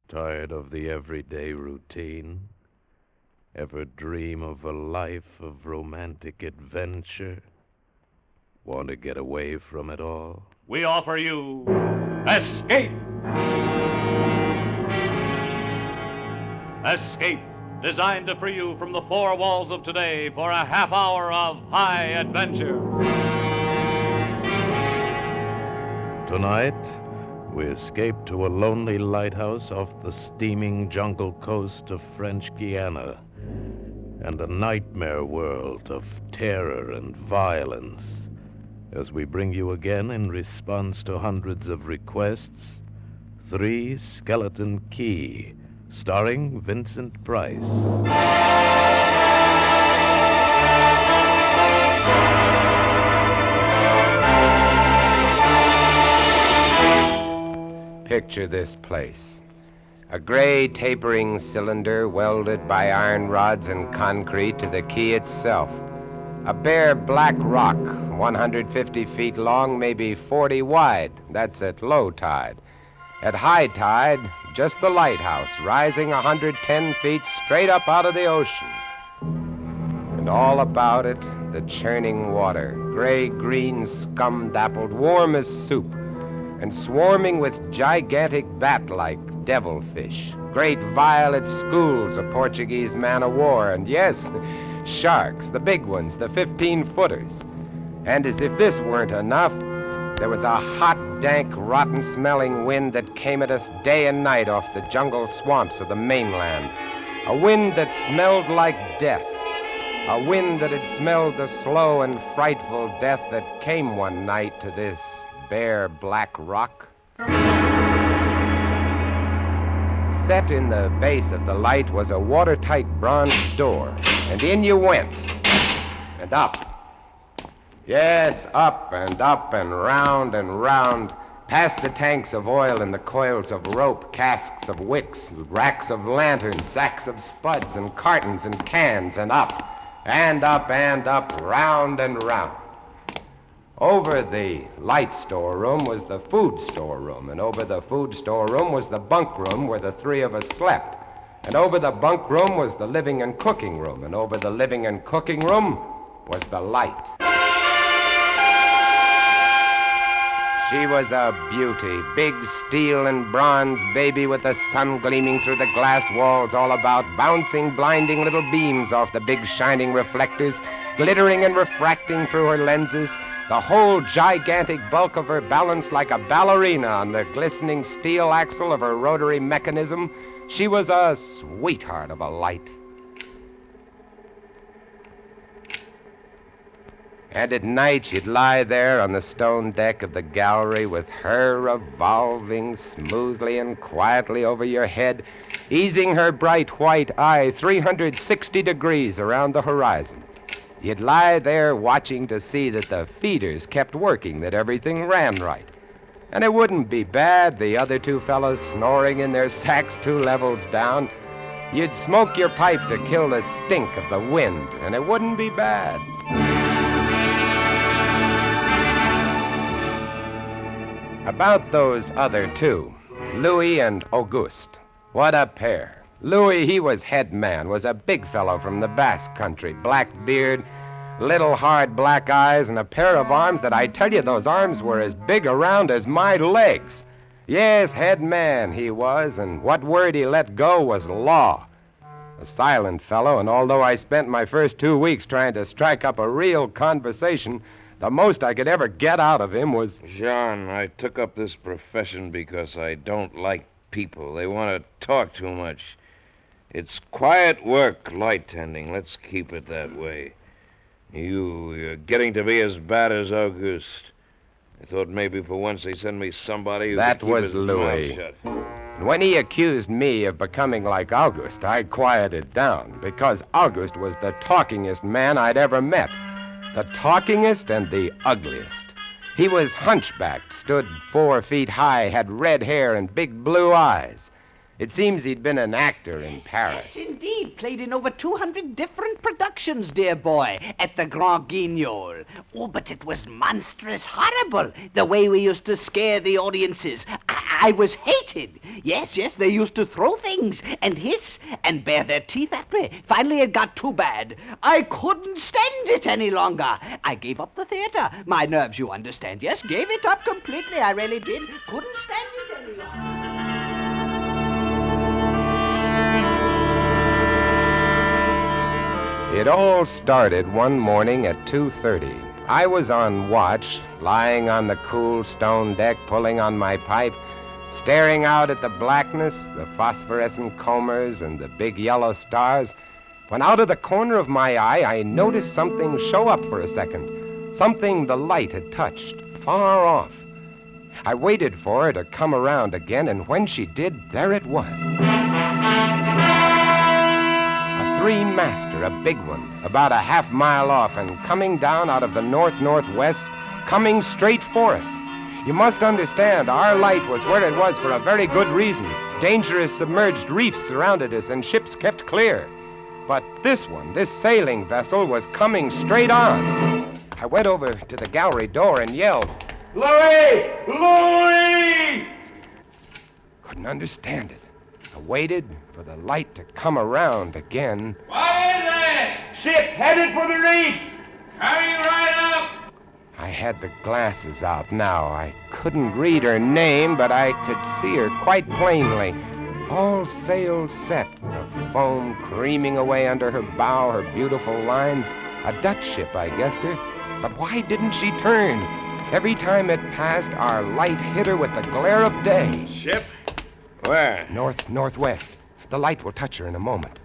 Tired of the everyday routine? Ever dream of a life of romantic adventure? Want to get away from it all? We offer you Escape! Escape, designed to free you from the four walls of today for a half hour of high adventure. Tonight, we escape to a lonely lighthouse off the steaming jungle coast of French Guiana and a nightmare world of terror and violence as we bring you again, in response to hundreds of requests, Three Skeleton Key, starring Vincent Price. Picture this place. A gray tapering cylinder welded by iron rods and concrete to the key itself. A bare black rock, 150 feet long, maybe 40 wide. That's at low tide. At high tide, just the lighthouse, rising 110 feet straight up out of the ocean. And all about it, the churning water, gray-green, scum-dappled, warm as soup, and swarming with gigantic bat-like devilfish, great violet schools of Portuguese man-o'-war, and yes, sharks, the big ones, the 15-footers. And as if this weren't enough, there was a hot, dank, rotten-smelling wind that came at us day and night off the jungle swamps of the mainland. A wind that smelled like death. A wind that had smelled the slow and frightful death that came one night to this bare black rock. Set in the base of the light was a watertight bronze door, and in you went, and up. Yes, up and round, past the tanks of oil and the coils of rope, casks of wicks, racks of lanterns, sacks of spuds and cartons and cans, and up, round and round. Over the light storeroom was the food storeroom, and over the food storeroom was the bunk room where the three of us slept. And over the bunk room was the living and cooking room, and over the living and cooking room was the light. She was a beauty, big steel and bronze baby with the sun gleaming through the glass walls all about, bouncing blinding little beams off the big shining reflectors, glittering and refracting through her lenses, the whole gigantic bulk of her balanced like a ballerina on the glistening steel axle of her rotary mechanism. She was a sweetheart of a light. And at night she'd lie there on the stone deck of the gallery with her revolving smoothly and quietly over your head, easing her bright white eye 360 degrees around the horizon. You'd lie there watching to see that the feeders kept working, that everything ran right. And it wouldn't be bad, the other two fellows snoring in their sacks 2 levels down. You'd smoke your pipe to kill the stink of the wind, and it wouldn't be bad. About those other two, Louis and Auguste. What a pair. Louis, he was head man, was a big fellow from the Basque country, black beard, little hard black eyes, and a pair of arms that I tell you, those arms were as big around as my legs. Yes, head man he was, and what word he let go was law. A silent fellow, and although I spent my first 2 weeks trying to strike up a real conversation, the most I could ever get out of him was... Jean, I took up this profession because I don't like people. They want to talk too much. It's quiet work, light tending. Let's keep it that way. You're getting to be as bad as Auguste. I thought maybe for once they'd send me somebody who That could keep was his Louis. mouth shut. And when he accused me of becoming like Auguste, I quieted down, because Auguste was the talkingest man I'd ever met. The talkingest and the ugliest. He was hunchbacked, stood 4 feet high, had red hair and big blue eyes. It seems he'd been an actor in Paris. Yes, indeed. Played in over 200 different productions, dear boy, at the Grand Guignol. Oh, but it was monstrous horrible, the way we used to scare the audiences. I was hated. Yes, they used to throw things and hiss and bare their teeth at me. Finally, it got too bad. I couldn't stand it any longer. I gave up the theater. My nerves, you understand. Yes, gave it up completely. I really did. Couldn't stand it any longer. It all started one morning at 2:30. I was on watch, lying on the cool stone deck, pulling on my pipe, staring out at the blackness, the phosphorescent combers, and the big yellow stars, when out of the corner of my eye, I noticed something show up for a second, something the light had touched, far off. I waited for her to come around again, and when she did, there it was. Three-master, a big one, about a half-mile off and coming down out of the north-northwest, coming straight for us. You must understand, our light was where it was for a very good reason. Dangerous submerged reefs surrounded us and ships kept clear. But this one, this sailing vessel, was coming straight on. I went over to the gallery door and yelled, "Louis! Louis!" Couldn't understand it. I waited for the light to come around again. What is it? Ship headed for the reefs. Coming right up. I had the glasses out now. I couldn't read her name, but I could see her quite plainly. All sails set, the foam creaming away under her bow, her beautiful lines. A Dutch ship, I guessed her. But why didn't she turn? Every time it passed, our light hit her with the glare of day. Ship? Where? North-northwest. The light will touch her in a moment.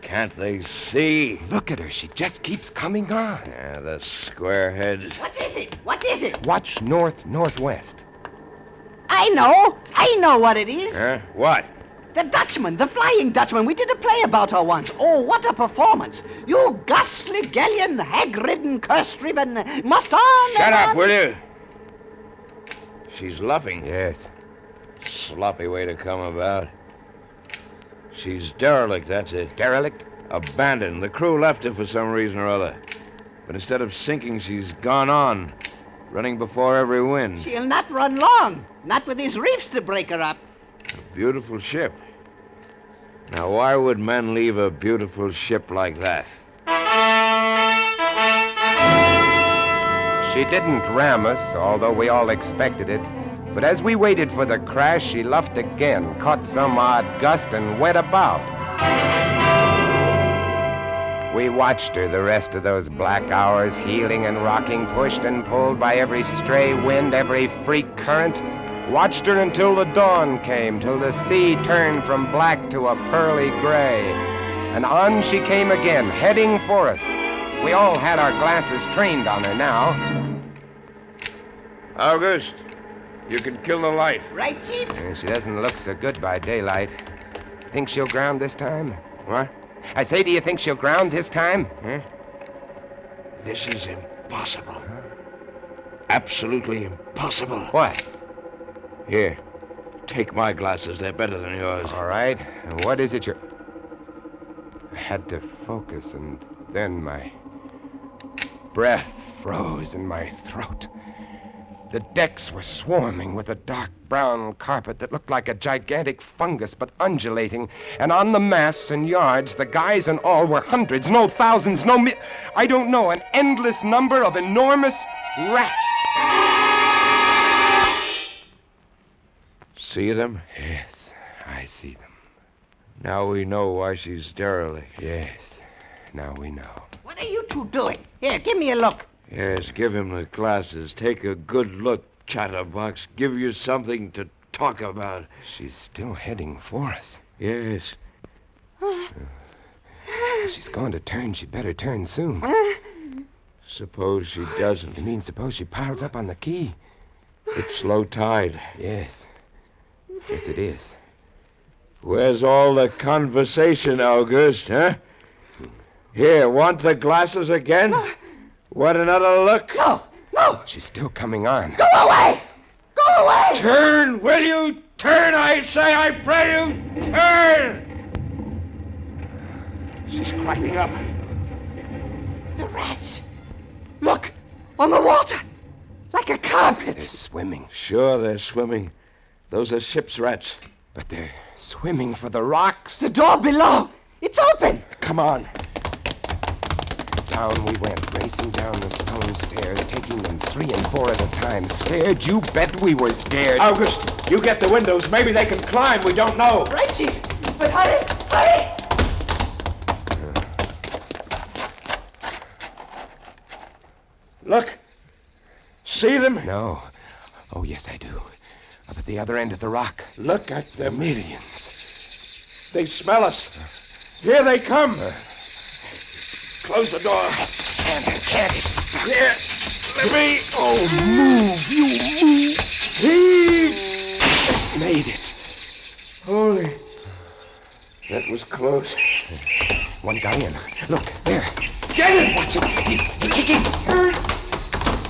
Can't they see? Look at her. She just keeps coming on. Yeah, the squarehead. What is it? What is it? Watch north-northwest. I know what it is. Huh? What? The Dutchman, the Flying Dutchman. We did a play about her once. Oh, what a performance. You ghastly galleon, hag-ridden, curse-driven, must on. Shut up, will you? She's luffing. Yes. Sloppy way to come about. She's derelict, that's it. Derelict? Abandoned. The crew left her for some reason or other. But instead of sinking, she's gone on, running before every wind. She'll not run long. Not with these reefs to break her up. A beautiful ship. Now, why would men leave a beautiful ship like that? She didn't ram us, although we all expected it. But as we waited for the crash, she luffed again, caught some odd gust, and went about. We watched her the rest of those black hours, heeling and rocking, pushed and pulled by every stray wind, every freak current. Watched her until the dawn came, till the sea turned from black to a pearly gray. And on she came again, heading for us. We all had our glasses trained on her now. August, you can kill the light. Right, Chief? She doesn't look so good by daylight. Think she'll ground this time? What? I say, do you think she'll ground this time? Huh? This is impossible. Absolutely impossible. What? Here, take my glasses. They're better than yours. All right. And what is it you're... I had to focus, and then my breath froze in my throat. The decks were swarming with a dark brown carpet that looked like a gigantic fungus, but undulating. And on the masts and yards, the guys and all were hundreds, no thousands, I don't know, an endless number of enormous rats. See them? Yes, I see them. Now we know why she's derelict. Yes, now we know. What are you two doing? Here, give me a look. Yes, give him the glasses. Take a good look, chatterbox. Give you something to talk about. She's still heading for us. Yes. She's going to turn. She'd better turn soon. Suppose she doesn't. You mean suppose she piles up on the quay? It's low tide. Yes. Yes, it is. Where's all the conversation, August, huh? Here, want the glasses again? Want another look? No. She's still coming on. Go away! Go Go away! Turn, will you? Turn, I say, I pray you, turn! She's cracking up. The rats! Look! On the water! Like a carpet! They're swimming. Sure, they're swimming. Those are ship's rats. But they're swimming for the rocks. The door below! It's open! Come on. Down we went, racing down the stone stairs, taking them 3 and 4 at a time. Scared? You bet we were scared. August, you get the windows. Maybe they can climb. We don't know. Right, Chief. But hurry! Hurry! Look. See them? No. Oh, yes, I do. Up at the other end of the rock. Look at them. Millions. They smell us. Here they come. Close the door. Can't. It's stuck. Here. Let me. Oh, move. You move. Heave. Made it. Holy. That was close. One got in. Look, there. Get it! Watch him. He's kicking.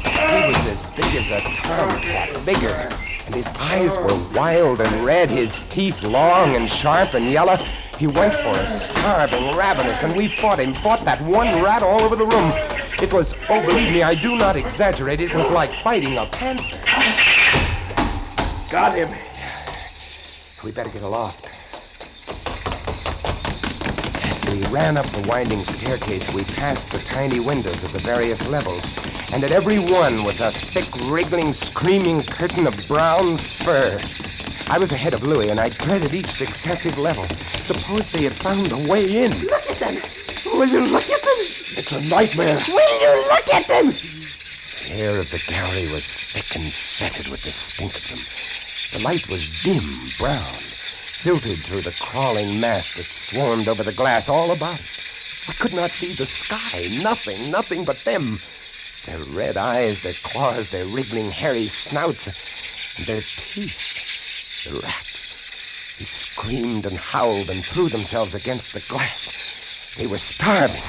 He was as big as a tomcat, bigger. And his eyes were wild and red, his teeth long and sharp and yellow. He went for us, starving, ravenous, and we fought him, fought that one rat all over the room. It was, oh, believe me, I do not exaggerate, it was like fighting a panther. Got him. We better get aloft. As we ran up the winding staircase, we passed the tiny windows of the various levels, and at every one was a thick, wriggling, screaming curtain of brown fur. I was ahead of Louis, and I dreaded each successive level. Suppose they had found a way in. Look at them! Will you look at them? It's a nightmare. Will you look at them? The air of the gallery was thick and fetid with the stink of them. The light was dim, brown, filtered through the crawling mass that swarmed over the glass all about us. We could not see the sky. Nothing but them. Their red eyes, their claws, their wriggling, hairy snouts, and their teeth. The rats. They screamed and howled and threw themselves against the glass. They were starving.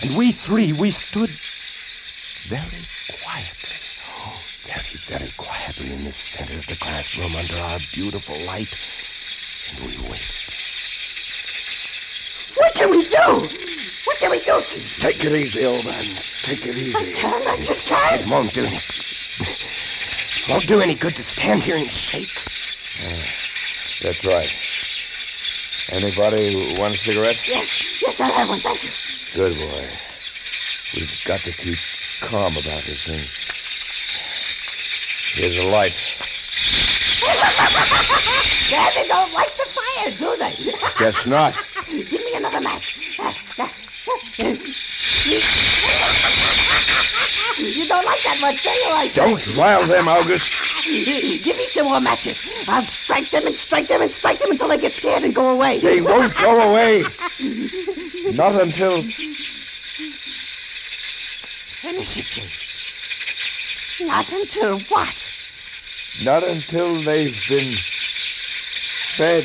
And we 3, we stood very quietly. Oh, very quietly in the center of the glass room under our beautiful light. And we waited. What can we do? What can we do, Chief? Take it easy, old man. Take it easy. I just can't. It won't do any good to stand here and shake. That's right. Anybody want a cigarette? Yes, I'll have one, thank you. Good boy. We've got to keep calm about this thing. Here's a light. They don't like the fire, do they? Guess not. Give me another match. You don't like that much, do you, I say? Don't rile them, August. Give me some more matches. I'll strike them and strike them and strike them until they get scared and go away. They won't go away. Not until... Finish it, Chief. Not until what? Not until they've been fed.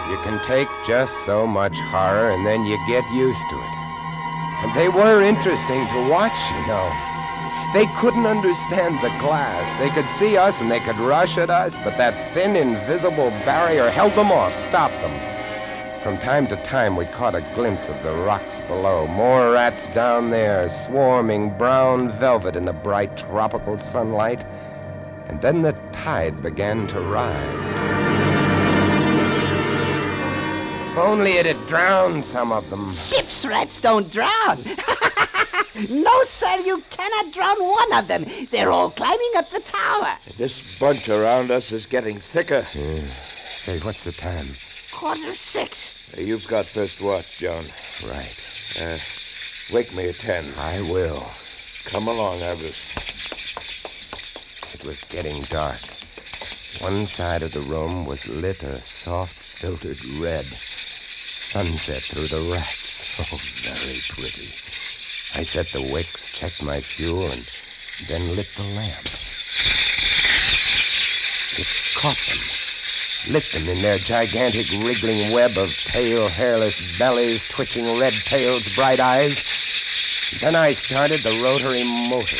You can take just so much horror and then you get used to it. And they were interesting to watch, you know. They couldn't understand the glass. They could see us and they could rush at us, but that thin, invisible barrier held them off, stopped them. From time to time, we caught a glimpse of the rocks below. More rats down there, swarming brown velvet in the bright tropical sunlight. And then the tide began to rise. If only it had drowned some of them. Ship's rats don't drown. No, sir, you cannot drown one of them. They're all climbing up the tower. This bunch around us is getting thicker. Say, what's the time? 6:15. You've got first watch, John. Right. Wake me at 10. I will. Come along, August. It was getting dark. One side of the room was lit a soft, filtered red. Sunset through the rats. Oh, very pretty. I set the wicks, checked my fuel, and then lit the lamps. It caught them. lit them in their gigantic wriggling web of pale, hairless bellies, twitching red tails, bright eyes. Then I started the rotary motor.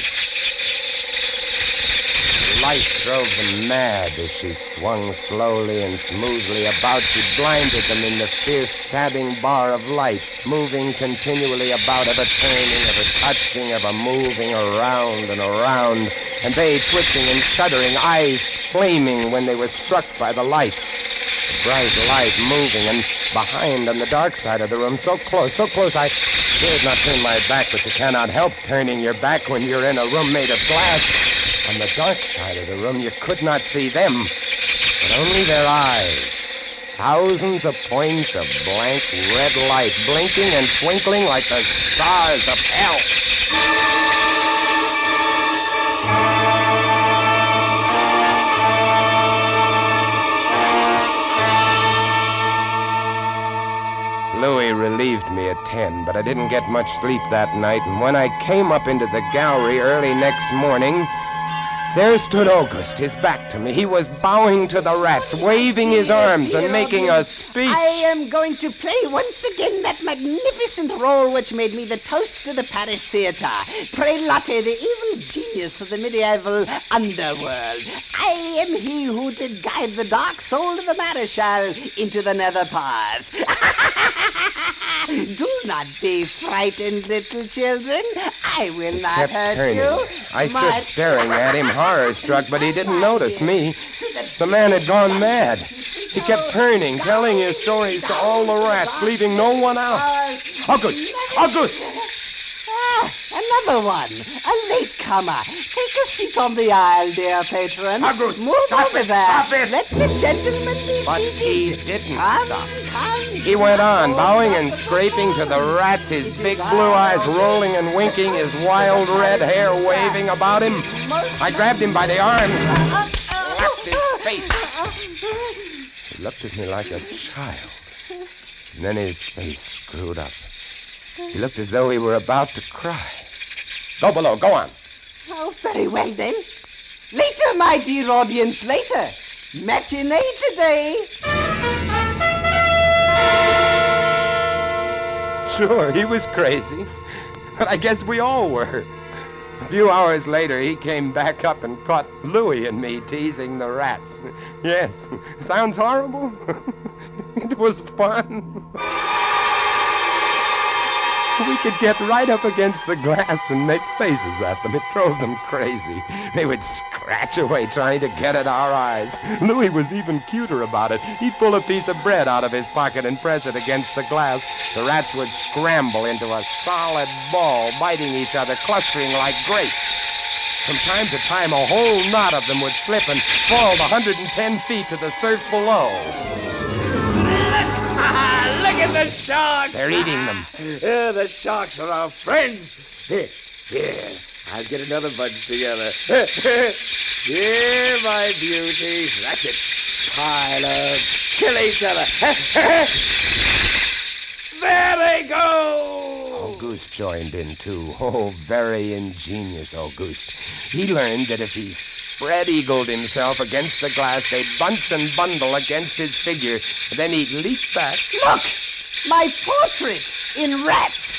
The light drove them mad as she swung slowly and smoothly about. She blinded them in the fierce stabbing bar of light, moving continually about, ever turning, ever touching, ever moving around and around, and they twitching and shuddering, eyes flaming when they were struck by the light. The bright light moving, and behind on the dark side of the room, so close, I dared not turn my back, but you cannot help turning your back when you're in a room made of glass. On the dark side of the room, you could not see them, but only their eyes. Thousands of points of blank red light, blinking and twinkling like the stars of hell. Louis relieved me at 10, but I didn't get much sleep that night, and when I came up into the gallery early next morning, there stood August, his back to me. He was bowing to the rats, waving his arms and making a speech. I am going to play once again that magnificent role which made me the toast of the Paris theater. Prelate, the evil genius of the medieval underworld. I am he who did guide the dark soul of the Marechal into the nether paths. Do not be frightened, little children. I will not hurt you. I stood staring at him, horror-struck, but he didn't notice me. The man had gone mad. He kept turning, telling his stories to all the rats, leaving no one out. August! Ah, another one. A latecomer. Take a seat on the aisle, dear patron. August, move stop over it, there. stop it. Let the gentleman be But seated. he didn't Come. He went on, bowing and scraping to the rats, his big blue eyes rolling and winking, his wild red hair waving about him. I grabbed him by the arms and slapped his face. He looked at me like a child, and then his face screwed up. He looked as though he were about to cry. Go below, go on. Oh, very well then. Later, my dear audience, later. Matinee today. Sure, he was crazy, but I guess we all were. A few hours later, he came back up and caught Louis and me teasing the rats. Yes, sounds horrible. It was fun. We could get right up against the glass and make faces at them. It drove them crazy. They would scratch away trying to get at our eyes. Louis was even cuter about it. He'd pull a piece of bread out of his pocket and press it against the glass. The rats would scramble into a solid ball, biting each other, clustering like grapes. From time to time, a whole knot of them would slip and fall 110 feet to the surf below. Look at the sharks! They're eating them. The sharks are our friends. Here, I'll get another bunch together. Here, my beauties. That's it. Pile up. Kill each other. There they go! Auguste joined in, too. Oh, very ingenious Auguste. He learned that if he spread-eagled himself against the glass, they'd bunch and bundle against his figure. Then he'd leap back. Look! My portrait in rats.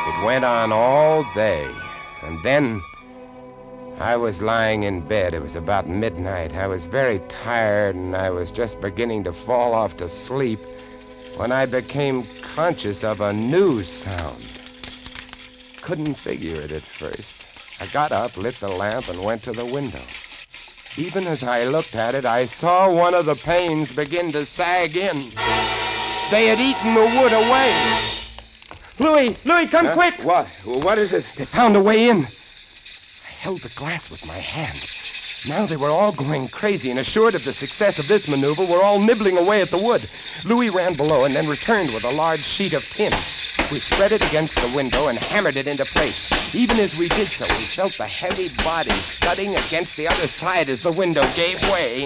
It went on all day, and then I was lying in bed. It was about midnight. I was very tired, and I was just beginning to fall off to sleep when I became conscious of a new sound. Couldn't figure it at first. I got up, lit the lamp, and went to the window. Even as I looked at it, I saw one of the panes begin to sag in. They had eaten the wood away. Louis, come quick! What? What is it? They found a way in. I held the glass with my hand. Now they were all going crazy, and assured of the success of this maneuver, were all nibbling away at the wood. Louis ran below and then returned with a large sheet of tin. We spread it against the window and hammered it into place. Even as we did so, we felt the heavy bodies thudding against the other side as the window gave way.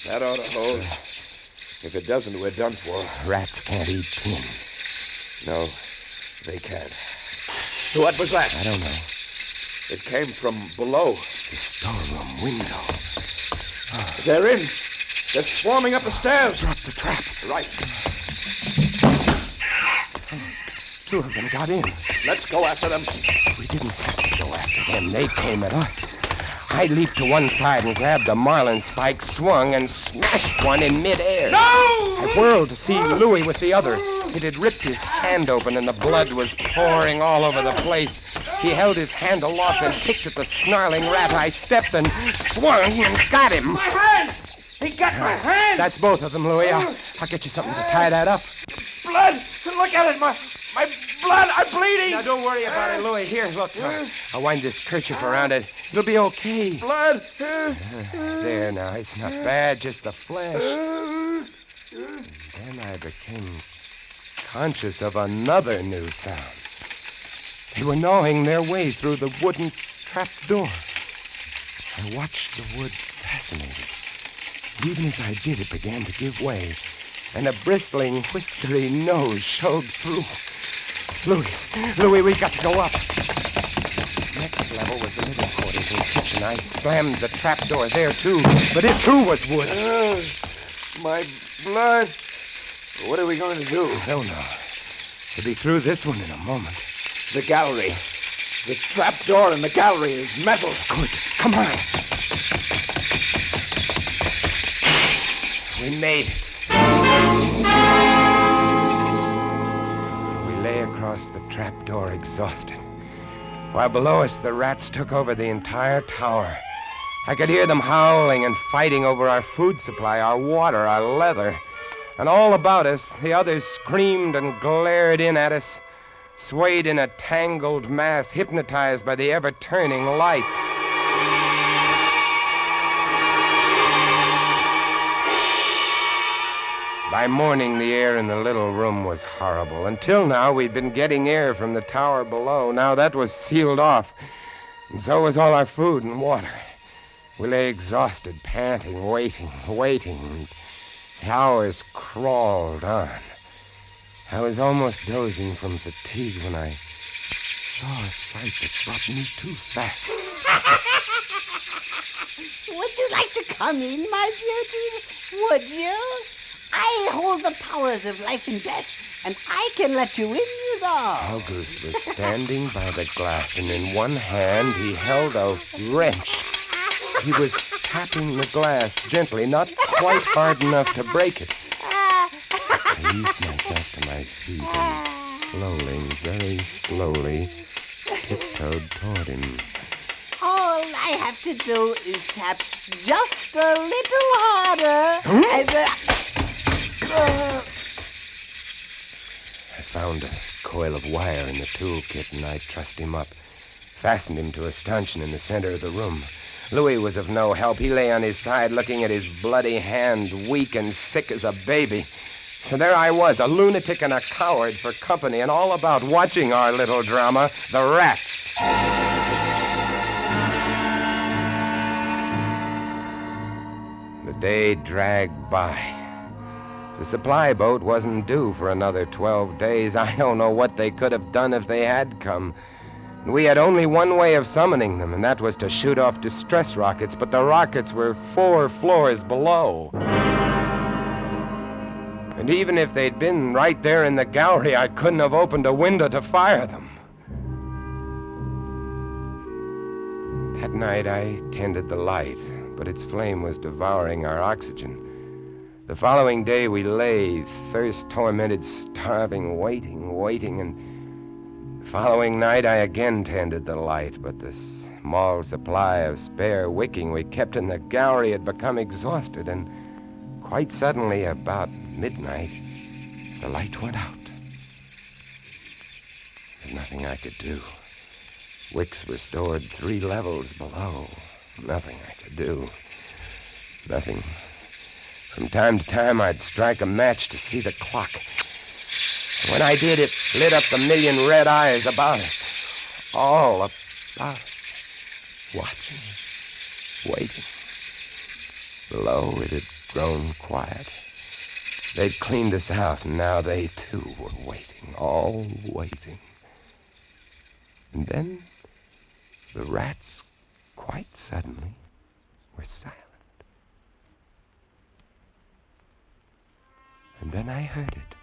That ought to hold. If it doesn't, we're done for. Rats can't eat tin. No, they can't. What was that? I don't know. It came from below. The storeroom window. They're in. They're swarming up the stairs. Drop the trap. Right. 2 of them got in. Let's go after them. We didn't have to go after them. They came at us. I leaped to one side and grabbed a marlin spike, swung, and smashed one in midair. No! I whirled to see Louis with the other. It had ripped his hand open, and the blood was pouring all over the place. He held his hand aloft and kicked at the snarling rat. I stepped and swung and got him. My hand! He got my hand! That's both of them, Louis. I'll get you something to tie that up. Blood! Look at it! My blood! I'm bleeding! Now, don't worry about it, Louis. Here, look. I'll wind this kerchief around it. It'll be okay. Blood! There, now. It's not bad, just the flesh. And then I became conscious of another new sound. They were gnawing their way through the wooden trap door. I watched the wood fascinated. Even as I did, it began to give way, and a bristling, whiskery nose showed through. Louis, we've got to go up. Next level was the living quarters and kitchen. I slammed the trap door there, too, but it, too, was wood. My blood. What are we going to do? I don't know. We'll be through this one in a moment. The gallery. The trap door in the gallery is metal. Good. Come on. We made it. We lay across the trapdoor exhausted, while below us the rats took over the entire tower. I could hear them howling and fighting over our food supply, our water, our leather. And all about us, the others screamed and glared in at us, swayed in a tangled mass, hypnotized by the ever-turning light. By morning, the air in the little room was horrible. Until now, we'd been getting air from the tower below. Now that was sealed off, and so was all our food and water. We lay exhausted, panting, waiting. And the hours crawled on. I was almost dozing from fatigue when I saw a sight that brought me too fast. Would you like to come in, my beauties? Would you? I hold the powers of life and death, and I can let you in, you know. August was standing by the glass, and in one hand he held a wrench. He was tapping the glass gently, not quite hard enough to break it. I eased myself to my feet and slowly, very slowly, tiptoed toward him. All I have to do is tap just a little harder, and I found a coil of wire in the toolkit, and I trussed him up, fastened him to a stanchion in the center of the room. Louis was of no help. He lay on his side, looking at his bloody hand, weak and sick as a baby. So there I was, a lunatic and a coward for company, and all about watching our little drama, the rats. The day dragged by. The supply boat wasn't due for another 12 days. I don't know what they could have done if they had come. We had only one way of summoning them, and that was to shoot off distress rockets, but the rockets were 4 floors below. And even if they'd been right there in the gallery, I couldn't have opened a window to fire them. That night, I tended the light, but its flame was devouring our oxygen. The following day, we lay, thirst-tormented, starving, waiting, and the following night, I again tended the light, but the small supply of spare wicking we kept in the gallery had become exhausted, and quite suddenly, about midnight, the light went out. There's nothing I could do. Wicks were stored 3 levels below. Nothing I could do. Nothing. From time to time, I'd strike a match to see the clock. When I did, it lit up the million red eyes about us. All about us. Watching. Waiting. Below, it had grown quiet. They'd cleaned us out, and now they, too, were waiting. All waiting. And then The rats, quite suddenly, were silent. And then I heard it.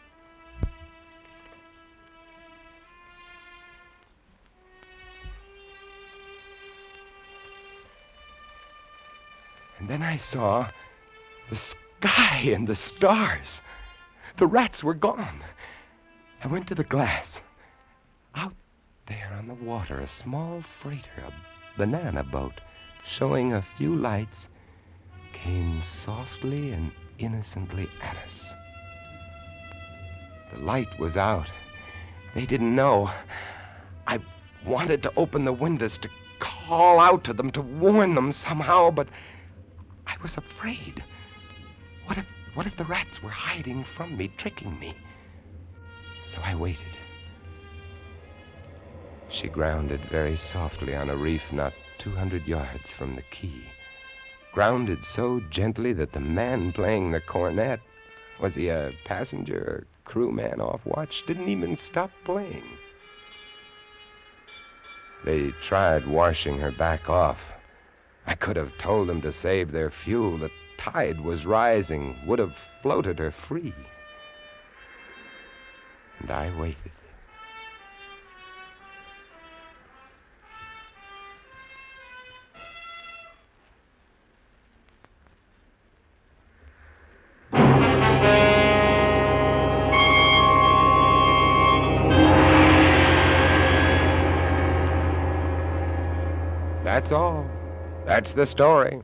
And then I saw the sky and the stars. The rats were gone. I went to the glass. Out there on the water, a small freighter, a banana boat, showing a few lights, came softly and innocently at us. The light was out. They didn't know. I wanted to open the windows to call out to them, to warn them somehow, but I was afraid. What if the rats were hiding from me, tricking me? So I waited. She grounded very softly on a reef not 200 yards from the quay. Grounded so gently that the man playing the cornet, was he a passenger or crewman off watch, didn't even stop playing. They tried washing her back off. I could have told them to save their fuel. The tide was rising, would have floated her free. And I waited. That's all. That's the story.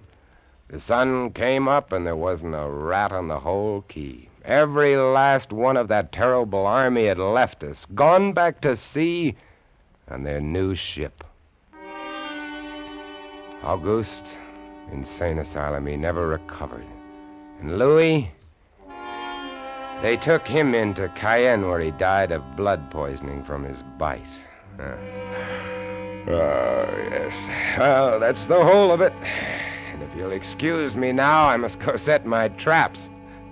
The sun came up and there wasn't a rat on the whole quay. Every last one of that terrible army had left us, gone back to sea on their new ship. Auguste, insane asylum, he never recovered. And Louis, they took him into Cayenne where he died of blood poisoning from his bite. Oh, yes. Well, that's the whole of it. And if you'll excuse me now, I must go set my traps.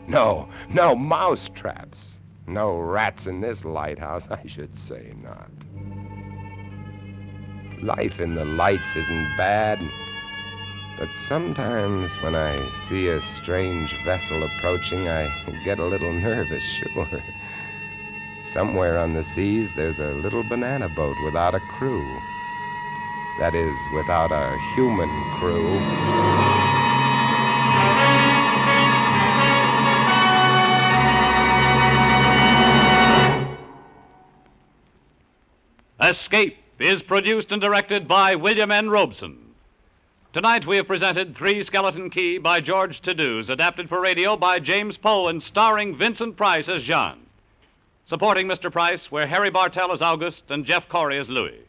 No, mouse traps. No rats in this lighthouse, I should say not. Life in the lights isn't bad, but sometimes when I see a strange vessel approaching, I get a little nervous, sure. Somewhere on the seas, there's a little banana boat without a crew. That is, without a human crew. Escape is produced and directed by William N. Robeson. Tonight we have presented Three Skeleton Key by George Tadouse, adapted for radio by James Poe and starring Vincent Price as Jean. Supporting Mr. Price were Harry Bartell as August and Jeff Corey as Louis.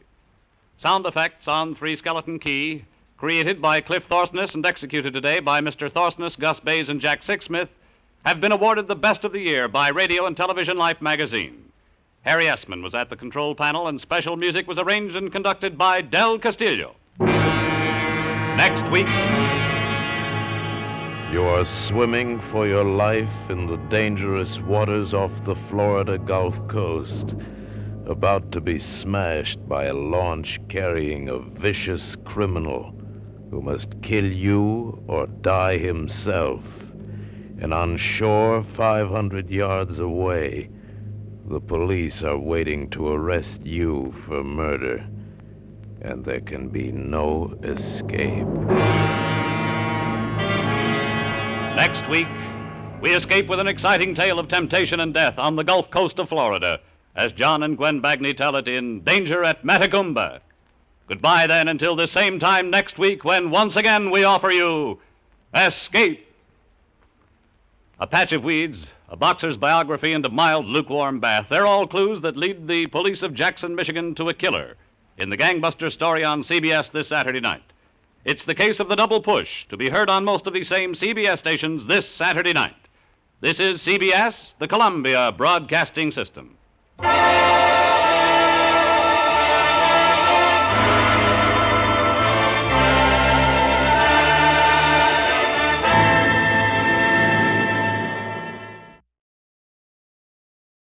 Sound effects on Three Skeleton Key, created by Cliff Thorsness and executed today by Mr. Thorsness, Gus Bays, and Jack Sixsmith, have been awarded the Best of the Year by Radio and Television Life magazine. Harry Essman was at the control panel, and special music was arranged and conducted by Del Castillo. Next week, you are swimming for your life in the dangerous waters off the Florida Gulf Coast, about to be smashed by a launch carrying a vicious criminal who must kill you or die himself. And on shore, 500 yards away, the police are waiting to arrest you for murder, and there can be no escape. Next week, we escape with an exciting tale of temptation and death on the Gulf Coast of Florida, as John and Gwen Bagney tell it in Danger at Matagumba. Goodbye, then, until the same time next week, when once again we offer you Escape. A patch of weeds, a boxer's biography, and a mild, lukewarm bath. They're all clues that lead the police of Jackson, Michigan, to a killer in the gangbuster story on CBS this Saturday night. It's the case of the Double Push, to be heard on most of these same CBS stations this Saturday night. This is CBS, the Columbia Broadcasting System.